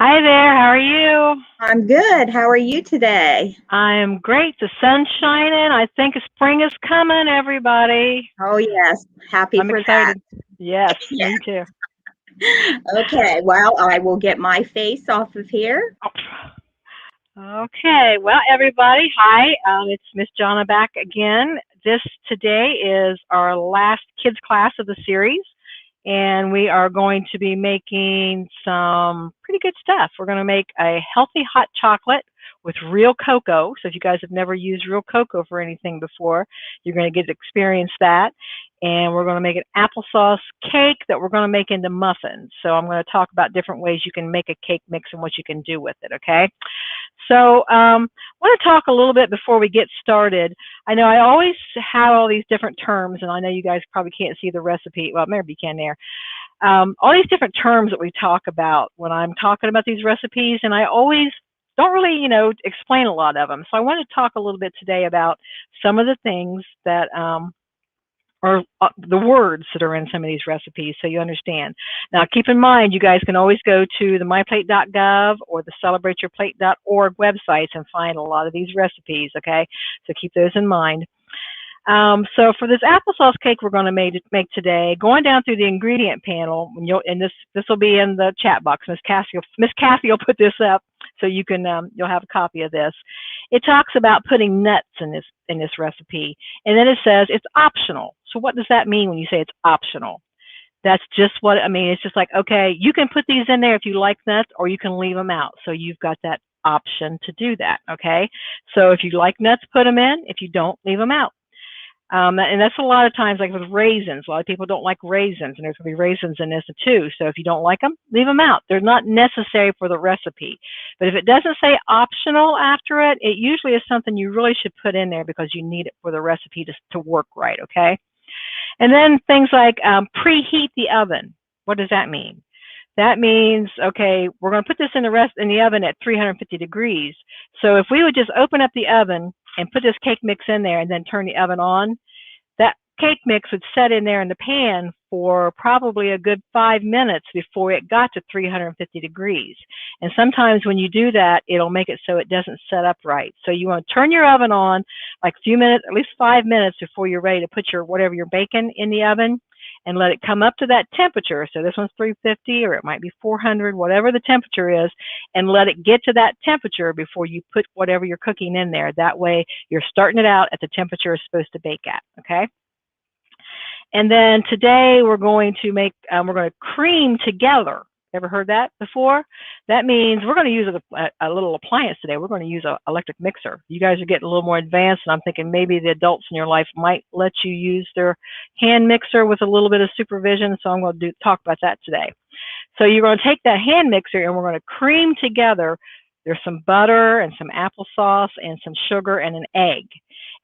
Hi there, how are you? I'm good. How are you today? I am great. The sun's shining. I think spring is coming, everybody. Oh, yes. Happy I'm for that. excited. Yes, Yeah. me too. Okay. Well, I will get my face off of here. Okay, well, everybody, hi. It's Miss Johnna back again. This today is our last kids class of the series, and we are going to be making some pretty good stuff. We're going to make a healthy hot chocolate with real cocoa. So if you guys have never used real cocoa for anything before, you're going to get to experience that. And we're going to make an applesauce cake that we're going to make into muffins. So I'm going to talk about different ways you can make a cake mix and what you can do with it, okay? So I want to talk a little bit before we get started. I know I always have all these different terms, and I know you guys probably can't see the recipe. Well, maybe you can there. All these different terms that we talk about when I'm talking about these recipes, and I always don't really, explain a lot of them. So I want to talk a little bit today about some of the things that or the words that are in some of these recipes so you understand. Now, keep in mind, you guys can always go to the myplate.gov or the celebrateyourplate.org websites and find a lot of these recipes, okay? So keep those in mind. So for this applesauce cake we're going to make today, going down through the ingredient panel, and this will be in the chat box. Miss Kathy will put this up so you can you'll have a copy of this. It talks about putting nuts in this recipe, and then it says it's optional. So what does that mean when you say it's optional? That's just what I mean. It's just like, okay, you can put these in there if you like nuts, or you can leave them out. So you've got that option to do that, okay? So if you like nuts, put them in. If you don't, leave them out. And that's a lot of times, like with raisins. A lot of people don't like raisins, and there's going to be raisins in this too. So if you don't like them, leave them out. They're not necessary for the recipe. But if it doesn't say optional after it, it usually is something you really should put in there because you need it for the recipe to work right, okay? And then things like preheat the oven. What does that mean? That means, okay, we're going to put this in the oven at 350 degrees. So if we would just open up the oven and put this cake mix in there and then turn the oven on, that cake mix would set in there in the pan for probably a good 5 minutes before it got to 350 degrees. And sometimes when you do that, it'll make it so it doesn't set up right. So you want to turn your oven on like a few minutes, at least 5 minutes before you're ready to put whatever you're baking in the oven, and let it come up to that temperature. So this one's 350 or it might be 400, whatever the temperature is, and let it get to that temperature before you put whatever you're cooking in there. That way you're starting it out at the temperature it's supposed to bake at, okay? And then today we're going to cream together. Ever heard that before? That means we're going to use a little appliance today. We're going to use an electric mixer. You guys are getting a little more advanced, and I'm thinking maybe the adults in your life might let you use their hand mixer with a little bit of supervision, so I'm going to talk about that today. So you're going to take that hand mixer, and we're going to cream together. There's some butter and some applesauce and some sugar and an egg.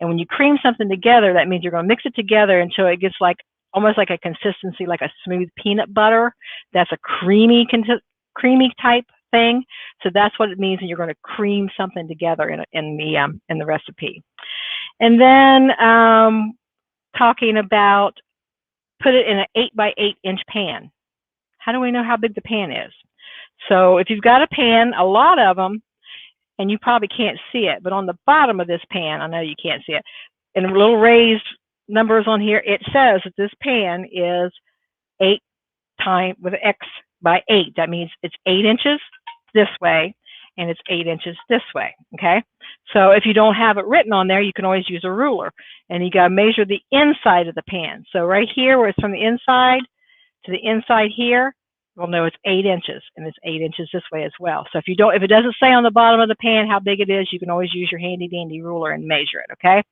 And when you cream something together, that means you're going to mix it together until it gets like almost like a consistency like a smooth peanut butter. That's a creamy type thing. So that's what it means when you're going to cream something together in the recipe. And then talking about put it in an 8 by 8 inch pan. How do we know how big the pan is? So if you've got a pan, a lot of them, and you probably can't see it, but on the bottom of this pan, I know you can't see it, in little raised numbers on here, it says that this pan is 8 times with X by 8. That means it's 8 inches this way and it's 8 inches this way, okay? So if you don't have it written on there, you can always use a ruler, and you got to measure the inside of the pan. So right here where it's from the inside to the inside here, we'll know it's 8 inches, and it's 8 inches this way as well. So if it doesn't say on the bottom of the pan how big it is, you can always use your handy dandy ruler and measure it, okay?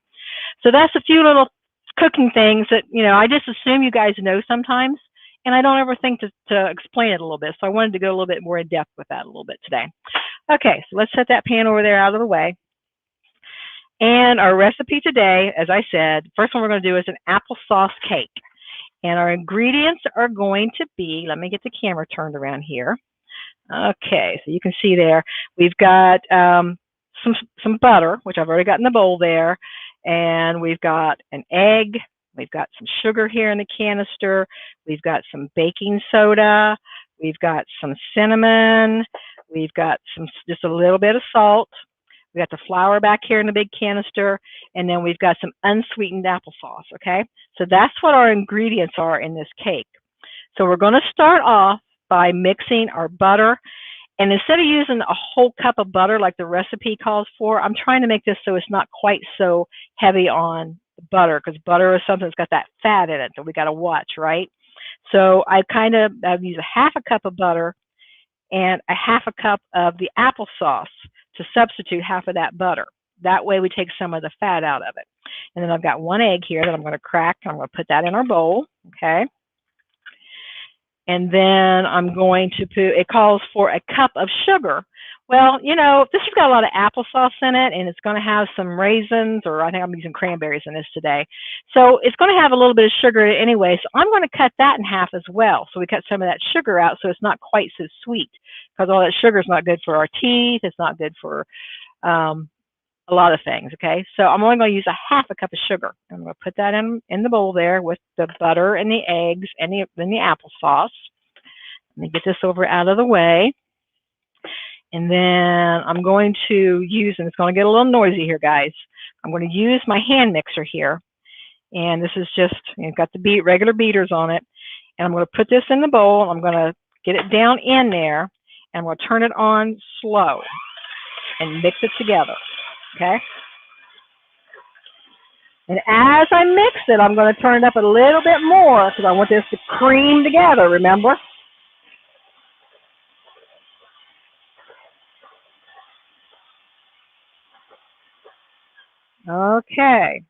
So that's a few little cooking things that, I just assume you guys know sometimes, and I don't ever think to explain it a little bit. So I wanted to go a little bit more in depth with that a little bit today. Okay, so let's set that pan over there out of the way. And our recipe today, as I said, first one we're going to do is an applesauce cake. And our ingredients are going to be, let me get the camera turned around here. Okay, so you can see there, we've got some butter, which I've already got in the bowl there, and we've got an egg, we've got some sugar here in the canister, we've got some baking soda, we've got some cinnamon, We've got just a little bit of salt. We got the flour back here in the big canister, and then we've got some unsweetened applesauce, okay? So that's what our ingredients are in this cake. So we're going to start off by mixing our butter. And instead of using a whole cup of butter like the recipe calls for, I'm trying to make this so it's not quite so heavy on the butter, because butter is something that's got that fat in it that we got to watch, right? So I've used a half a cup of butter and a half a cup of the applesauce to substitute half of that butter. That way we take some of the fat out of it. And then I've got one egg here that I'm going to crack. I'm going to put that in our bowl, okay? And then I'm going to put, it calls for a cup of sugar. Well, you know, this has got a lot of applesauce in it, and it's going to have some raisins, or I think I'm using cranberries in this today. So it's going to have a little bit of sugar anyway, so I'm going to cut that in half as well. So we cut some of that sugar out so it's not quite so sweet, because all that sugar is not good for our teeth. It's not good for a lot of things, okay? So I'm only going to use a half a cup of sugar. I'm going to put that in the bowl there with the butter and the eggs and the applesauce. Let me get this over out of the way. And then I'm going to use, and it's going to get a little noisy here, guys. I'm going to use my hand mixer here. And this is just, it's got the regular beaters on it. And I'm going to put this in the bowl. I'm going to get it down in there. And I'm going to turn it on slow and mix it together. Okay? And as I mix it, I'm going to turn it up a little bit more because I want this to cream together, remember? Okay,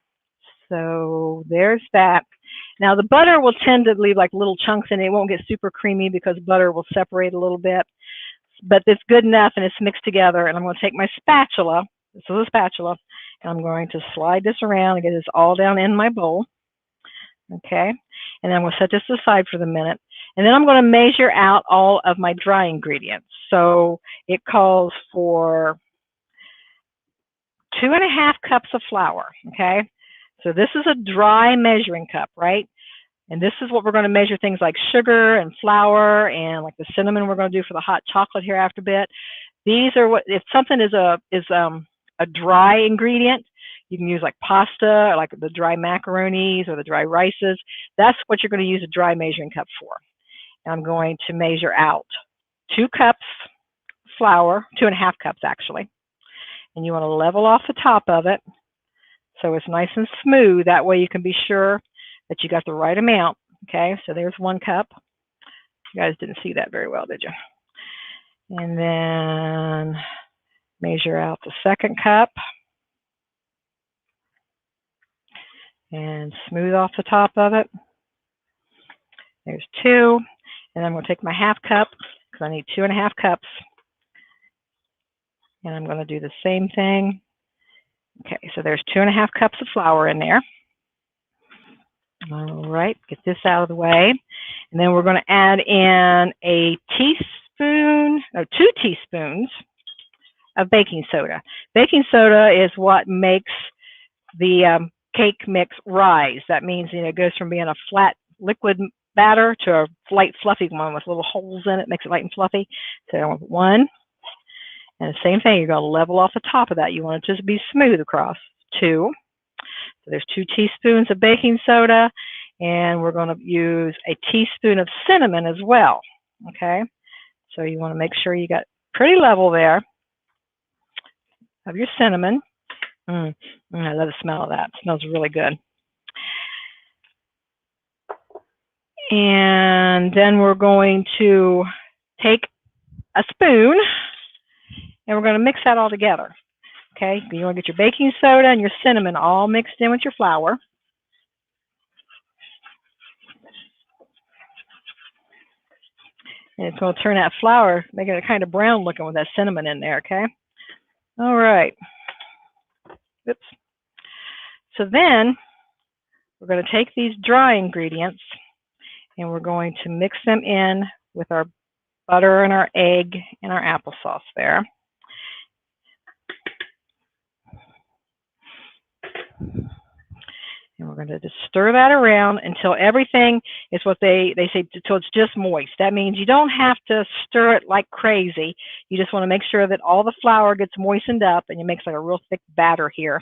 so there's that. Now the butter will tend to leave like little chunks in it. It won't get super creamy because butter will separate a little bit. But it's good enough and it's mixed together. And I'm going to take my spatula. This is a spatula. And I'm going to slide this around and get this all down in my bowl. Okay. And then I'm going to set this aside for the minute. And then I'm going to measure out all of my dry ingredients. So it calls for 2.5 cups of flour. Okay. So this is a dry measuring cup, right? And this is what we're going to measure things like sugar and flour and like the cinnamon we're going to do for the hot chocolate here after a bit. These are what, if something is a dry ingredient, you can use like pasta, or like the dry macaronis or the dry rices. That's what you're going to use a dry measuring cup for. And I'm going to measure out 2 cups flour, 2.5 cups actually. And you want to level off the top of it so it's nice and smooth. That way you can be sure that you got the right amount. Okay, so there's 1 cup. You guys didn't see that very well, did you? And then measure out the 2nd cup and smooth off the top of it. There's 2. And I'm going to take my 1/2 cup because I need 2.5 cups. And I'm going to do the same thing. Okay, so there's 2.5 cups of flour in there. All right, get this out of the way. And then we're going to add in a 2 teaspoons of baking soda. Baking soda is what makes the cake mix rise. That means, you know, it goes from being a flat liquid batter to a light fluffy one with little holes in it, makes it light and fluffy. So I want 1. And the same thing, you're going to level off the top of that. You want it to just be smooth across. 2. So there's 2 teaspoons of baking soda, and we're going to use a teaspoon of cinnamon as well. Okay, so you want to make sure you got pretty level there of your cinnamon. I love the smell of that. It smells really good. And then we're going to take a spoon and we're going to mix that all together. Okay, you want to get your baking soda and your cinnamon all mixed in with your flour. And it's going to turn that flour, making it kind of brown looking with that cinnamon in there, okay? All right. Oops. So then we're going to take these dry ingredients and we're going to mix them in with our butter and our egg and our applesauce there. And we're going to just stir that around until everything is what they say, until it's just moist. That means you don't have to stir it like crazy. You just want to make sure that all the flour gets moistened up and it makes like a real thick batter here.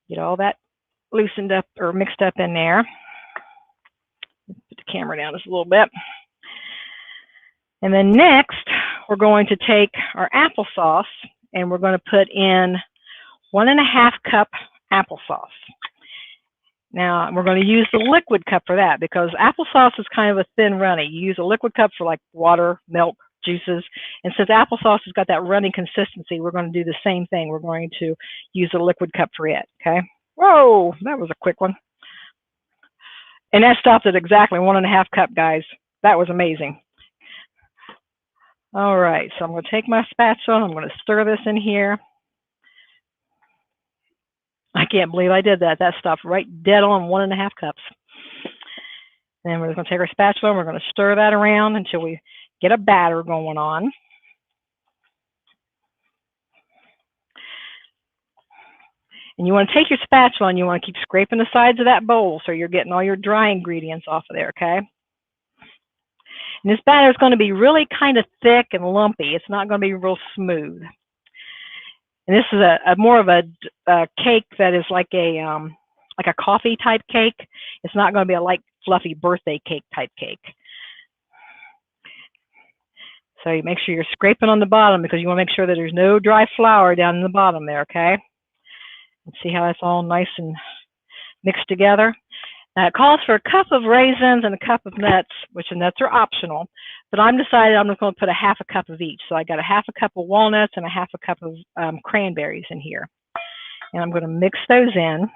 Get all that loosened up or mixed up in there. Put the camera down just a little bit. And then next, we're going to take our applesauce and we're going to put in 1.5 cup applesauce. Now, we're going to use the liquid cup for that because applesauce is kind of a thin runny. You use a liquid cup for like water, milk, juices. And since applesauce has got that runny consistency, we're going to do the same thing. We're going to use a liquid cup for it, okay? Whoa, that was a quick one. And that stopped at exactly 1.5 cup, guys. That was amazing. All right, so I'm going to take my spatula and I'm going to stir this in here. I can't believe I did that. That stopped right dead on 1.5 cups. Then we're going to take our spatula and we're going to stir that around until we get a batter going on. And you want to take your spatula and you want to keep scraping the sides of that bowl so you're getting all your dry ingredients off of there, okay? And this batter is going to be really kind of thick and lumpy. It's not going to be real smooth. And this is a more of a cake that is like a coffee type cake. It's not going to be a light fluffy birthday cake type cake. So you make sure you're scraping on the bottom because you want to make sure that there's no dry flour down in the bottom there, okay? And see how that's all nice and mixed together. Now it calls for a cup of raisins and a cup of nuts, which the nuts are optional, but I'm decided I'm just going to put 1/2 cup of each. So I got 1/2 cup of walnuts and 1/2 cup of cranberries in here. And I'm going to mix those in.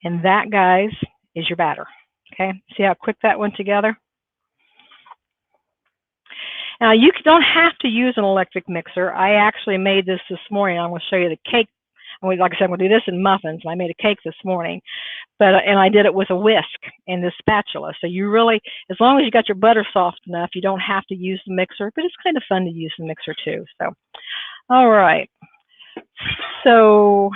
And that, guys, is your batter. Okay, see how quick that went together? Now you don't have to use an electric mixer. I actually made this morning. I'm going to show you the cake. And like I said, I'm going to do this in muffins. And I made a cake this morning, and I did it with a whisk and this spatula. So you really, as long as you got your butter soft enough, you don't have to use the mixer. But it's kind of fun to use the mixer too. So, all right. So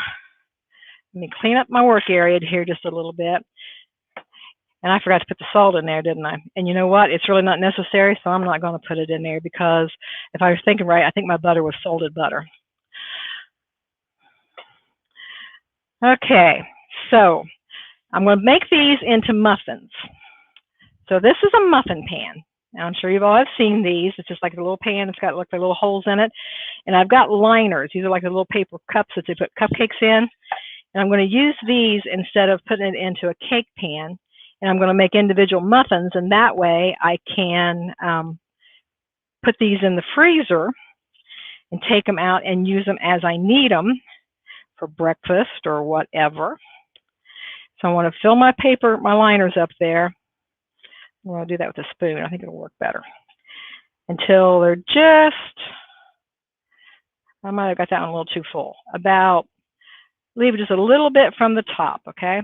let me clean up my work area here just a little bit. And I forgot to put the salt in there, didn't I? And you know what? It's really not necessary, so I'm not going to put it in there because if I was thinking right, I think my butter was salted butter. Okay, so I'm going to make these into muffins. So this is a muffin pan. Now I'm sure you've all have seen these. It's just like a little pan. It's got like the little holes in it. And I've got liners. These are like the little paper cups that they put cupcakes in. And I'm going to use these instead of putting it into a cake pan. And I'm going to make individual muffins. And that way I can put these in the freezer and take them out and use them as I need them for breakfast or whatever. So I want to fill my liners up there. I'm going to do that with a spoon. I think it'll work better. Until they're just, I might have got that one a little too full. Leave just a little bit from the top, okay?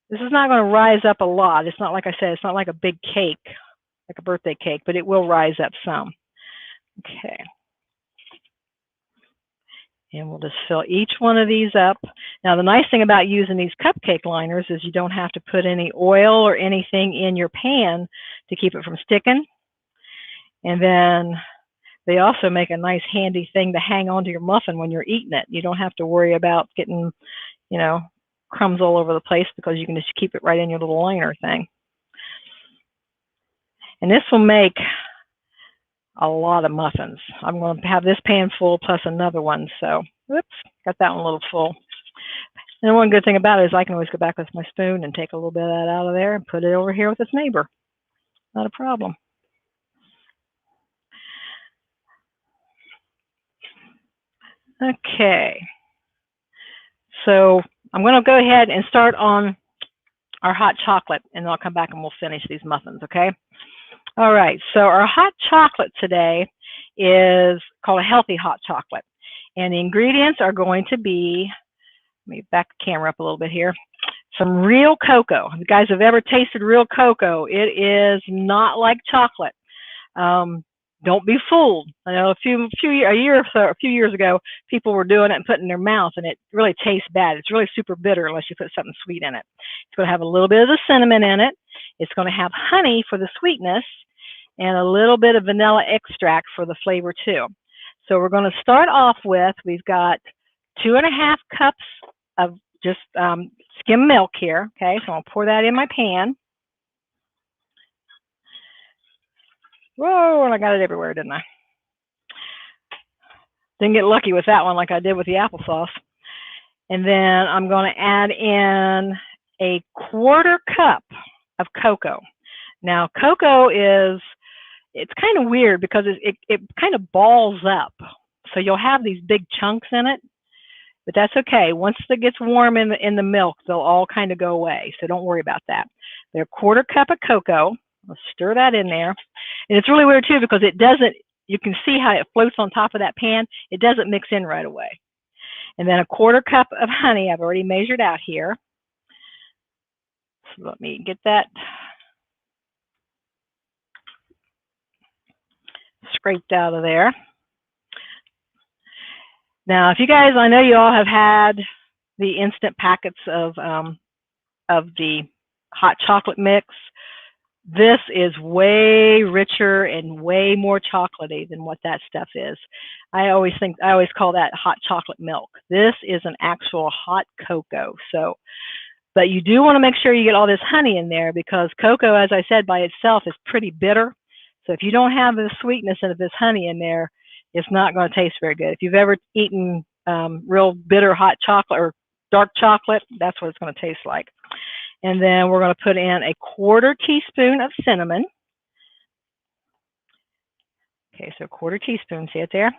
This is not going to rise up a lot. It's not, like I said, it's not like a big cake, like a birthday cake, but it will rise up some. Okay. And we'll just fill each one of these up. Now, the nice thing about using these cupcake liners is you don't have to put any oil or anything in your pan to keep it from sticking. And then they also make a nice handy thing to hang onto your muffin when you're eating it. You don't have to worry about getting, you know, crumbs all over the place because you can just keep it right in your little liner thing. And this will make a lot of muffins. I'm going to have this pan full plus another one. So, whoops, got that one a little full. And one good thing about it is I can always go back with my spoon and take a little bit of that out of there and put it over here with its neighbor. Not a problem. Okay. So I'm going to go ahead and start on our hot chocolate, and then I'll come back and we'll finish these muffins, okay? All right, so our hot chocolate today is called a healthy hot chocolate. And the ingredients are going to be, let me back the camera up a little bit here, some real cocoa. If you guys have ever tasted real cocoa, it is not like chocolate. Don't be fooled. I know a few years ago, people were doing it and putting it in their mouth, and it really tastes bad. It's really super bitter unless you put something sweet in it. It's going to have a little bit of the cinnamon in it. It's going to have honey for the sweetness and a little bit of vanilla extract for the flavor too. So we're going to start off with, we've got 2.5 cups of just skim milk here. Okay, so I'll pour that in my pan. Whoa, and I got it everywhere, didn't I? Didn't get lucky with that one like I did with the applesauce. And then I'm going to add in a 1/4 cup of cocoa. Now, cocoa it's kind of weird because it kind of balls up. So you'll have these big chunks in it, but that's okay. Once it gets warm in the milk, they'll all kind of go away. So don't worry about that. They're 1/4 cup of cocoa. I'll stir that in there. And it's really weird too because it doesn't, you can see how it floats on top of that pan. It doesn't mix in right away. And then a 1/4 cup of honey I've already measured out here. So let me get that scraped out of there. Now, if you guys, I know you all have had the instant packets of the hot chocolate mix. This is way richer and way more chocolatey than what that stuff is. I always call that hot chocolate milk. This is an actual hot cocoa. So, but you do want to make sure you get all this honey in there because cocoa, as I said, by itself is pretty bitter. So if you don't have the sweetness of this honey in there, it's not going to taste very good. If you've ever eaten real bitter hot chocolate or dark chocolate, that's what it's going to taste like. And then we're going to put in a 1/4 teaspoon of cinnamon. Okay, so 1/4 teaspoon, see it there?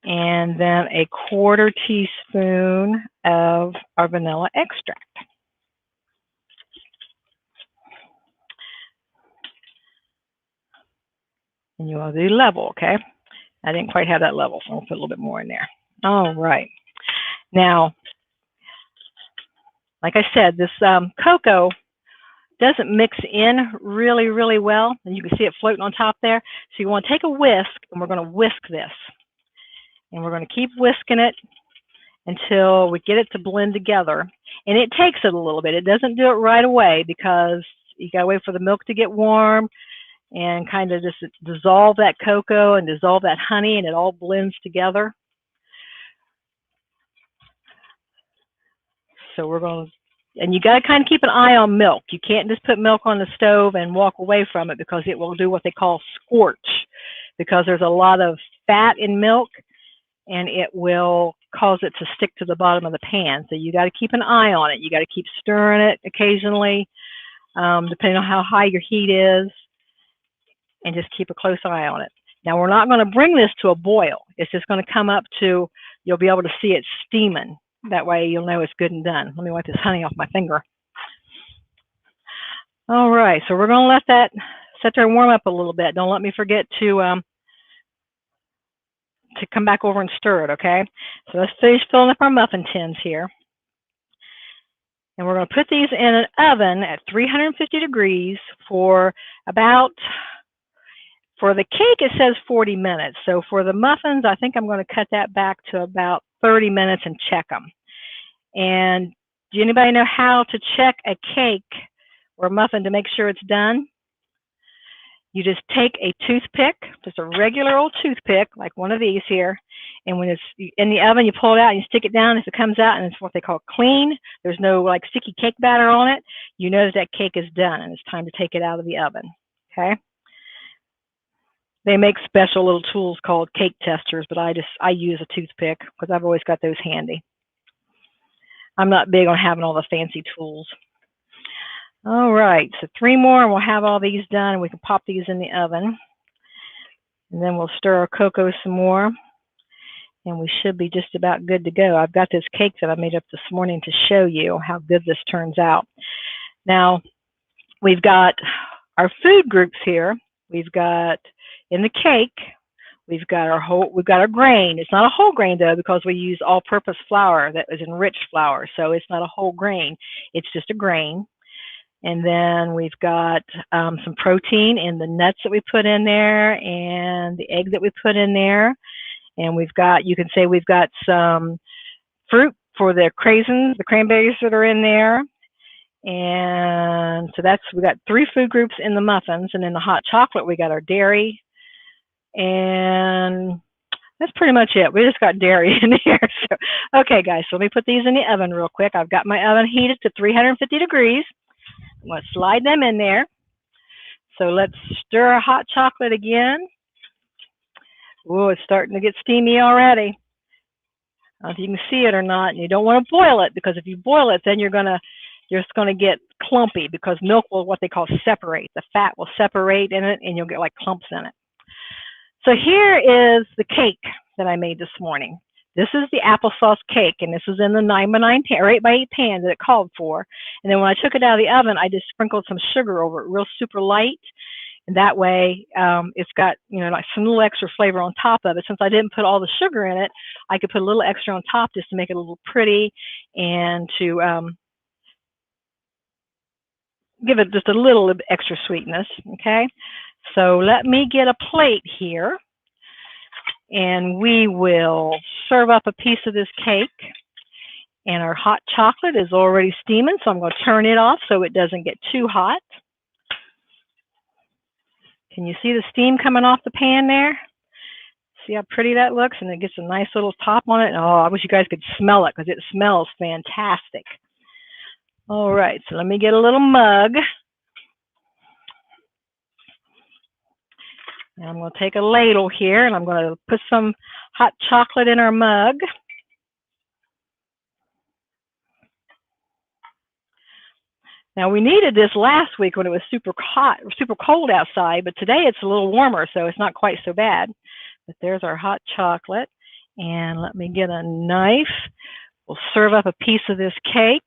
And then a 1/4 teaspoon of our vanilla extract. And you want to do level, okay? I didn't quite have that level, so I'll put a little bit more in there. All right. Now, like I said, this cocoa doesn't mix in really, really well. And you can see it floating on top there. So you want to take a whisk, and we're going to whisk this. And we're going to keep whisking it until we get it to blend together. And it takes it a little bit. It doesn't do it right away because you got to wait for the milk to get warm and kind of just dissolve that cocoa and dissolve that honey, and it all blends together. So we're going to, and you got to kind of keep an eye on milk. You can't just put milk on the stove and walk away from it because it will do what they call scorch, because there's a lot of fat in milk and it will cause it to stick to the bottom of the pan. So you got to keep an eye on it. You got to keep stirring it occasionally, depending on how high your heat is, and just keep a close eye on it. Now we're not going to bring this to a boil. It's just going to come up to, you'll be able to see it steaming. That way you'll know it's good and done. Let me wipe this honey off my finger. All right, so we're going to let that sit there and warm up a little bit. Don't let me forget to come back over and stir it, okay? So let's finish filling up our muffin tins here. And we're going to put these in an oven at 350 degrees for about, for the cake it says 40 minutes. So for the muffins, I think I'm going to cut that back to about 30 minutes and check them. And do anybody know how to check a cake or a muffin to make sure it's done? You just take a toothpick, just a regular old toothpick, like one of these here, and when it's in the oven, you pull it out and you stick it down. If it comes out and it's what they call clean, there's no like sticky cake batter on it, you know that cake is done and it's time to take it out of the oven, okay? They make special little tools called cake testers, but I use a toothpick because I've always got those handy. I'm not big on having all the fancy tools. All right, so 3 more and we'll have all these done and we can pop these in the oven. And then we'll stir our cocoa some more and we should be just about good to go. I've got this cake that I made up this morning to show you how good this turns out. Now, we've got our food groups here. We've got in the cake, we've got our grain. It's not a whole grain though, because we use all-purpose flour that is enriched flour, so it's not a whole grain. It's just a grain. And then we've got some protein in the nuts that we put in there and the egg that we put in there. And we've got, you can say we've got some fruit for the craisins, the cranberries that are in there. And so that's, we got 3 food groups in the muffins. And in the hot chocolate, we got our dairy. And that's pretty much it. We just got dairy in here. So, okay, guys, so let me put these in the oven real quick. I've got my oven heated to 350 degrees. I'm going to slide them in there. So let's stir our hot chocolate again. Oh, it's starting to get steamy already. I don't know if you can see it or not. And you don't want to boil it, because if you boil it, then you're just gonna get clumpy, because milk will, what they call, separate. The fat will separate in it, and you'll get like clumps in it. So here is the cake that I made this morning. This is the applesauce cake, and this is in the 9x9 pan, or 8x8 pan that it called for. And then when I took it out of the oven, I just sprinkled some sugar over it, real super light. And that way, it's got, you know, like some little extra flavor on top of it. Since I didn't put all the sugar in it, I could put a little extra on top just to make it a little pretty, and to give it just a little extra sweetness. Okay, so let me get a plate here, and we will serve up a piece of this cake. And our hot chocolate is already steaming, so I'm going to turn it off so it doesn't get too hot. Can you see the steam coming off the pan there? See how pretty that looks? And it gets a nice little top on it. Oh, I wish you guys could smell it, because it smells fantastic. All right, so let me get a little mug. And I'm going to take a ladle here, and I'm going to put some hot chocolate in our mug. Now, we needed this last week when it was super hot, super cold outside, but today it's a little warmer, so it's not quite so bad. But there's our hot chocolate. And let me get a knife. We'll serve up a piece of this cake.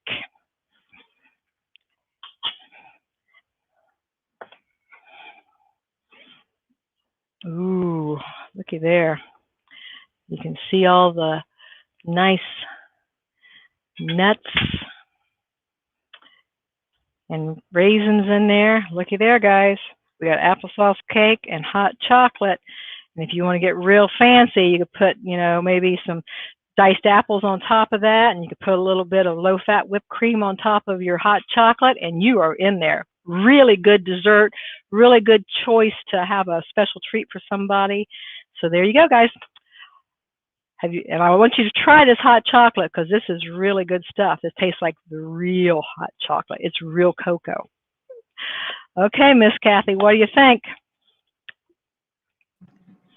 Ooh, looky there. You can see all the nice nuts and raisins in there. Looky there, guys. We got applesauce cake and hot chocolate. And if you want to get real fancy, you could put, you know, maybe some diced apples on top of that, and you could put a little bit of low-fat whipped cream on top of your hot chocolate, and you are in there. Really good dessert, really good choice to have a special treat for somebody. So there you go, guys. And I want you to try this hot chocolate, because this is really good stuff. It tastes like the real hot chocolate. It's real cocoa. Okay, Miss Kathy, what do you think?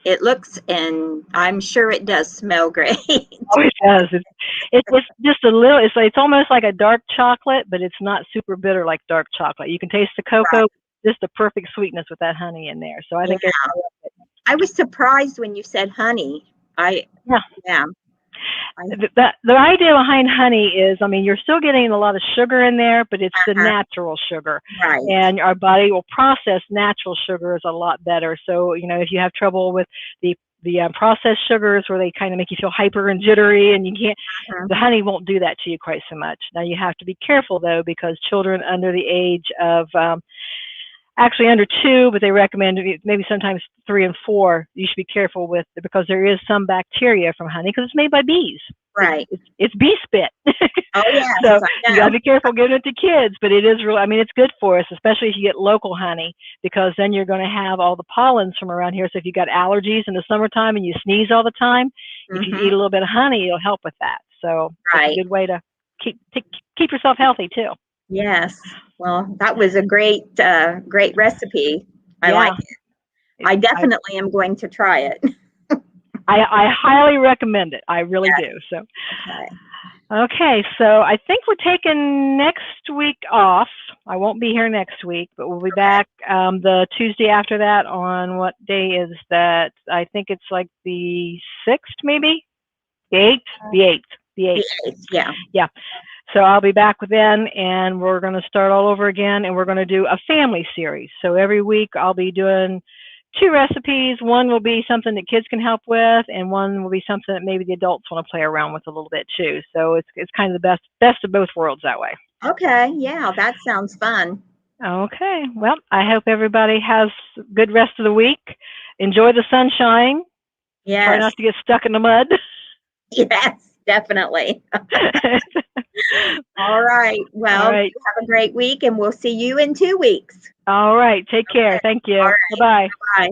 It looks, and I'm sure it does smell great. Oh, it does. It's just a little, it's almost like a dark chocolate, but it's not super bitter like dark chocolate. You can taste the cocoa, right. Just the perfect sweetness with that honey in there. So I think I was surprised when you said honey. Yeah. The idea behind honey is, I mean, you're still getting a lot of sugar in there, but it's the natural sugar. Right. And our body will process natural sugars a lot better. So, you know, if you have trouble with the processed sugars where they kind of make you feel hyper and jittery and you can't, the honey won't do that to you quite so much. Now, you have to be careful, though, because children under the age of actually under 2, but they recommend maybe sometimes 3 and 4. You should be careful with it, because there is some bacteria from honey, because it's made by bees. Right. It's bee spit. Oh yeah. So you gotta be careful giving it to kids, but it is real. I mean, it's good for us, especially if you get local honey, because then you're going to have all the pollens from around here. So if you got allergies in the summertime and you sneeze all the time, if you eat a little bit of honey, it'll help with that. So it's a good way to keep yourself healthy too. Yes. Well, that was a great recipe. I like it. I definitely am going to try it. I highly recommend it. I really do. So, okay. So I think we're taking next week off. I won't be here next week, but we'll be back the Tuesday after that. On what day is that? I think it's like the 6th, maybe the 8th. The 8th. Yeah. Yeah. So I'll be back then, and we're going to start all over again, and we're going to do a family series. So every week I'll be doing two recipes. One will be something that kids can help with, and one will be something that maybe the adults want to play around with a little bit too. So it's kind of the best of both worlds that way. Okay, yeah, that sounds fun. Okay. Well, I hope everybody has a good rest of the week. Enjoy the sunshine. Try Yes. not to get stuck in the mud. Yes, definitely. All right. All Well, right. you have a great week, and we'll see you in 2 weeks. All right. Take care. Okay. Thank All you. right. Bye-bye. Bye.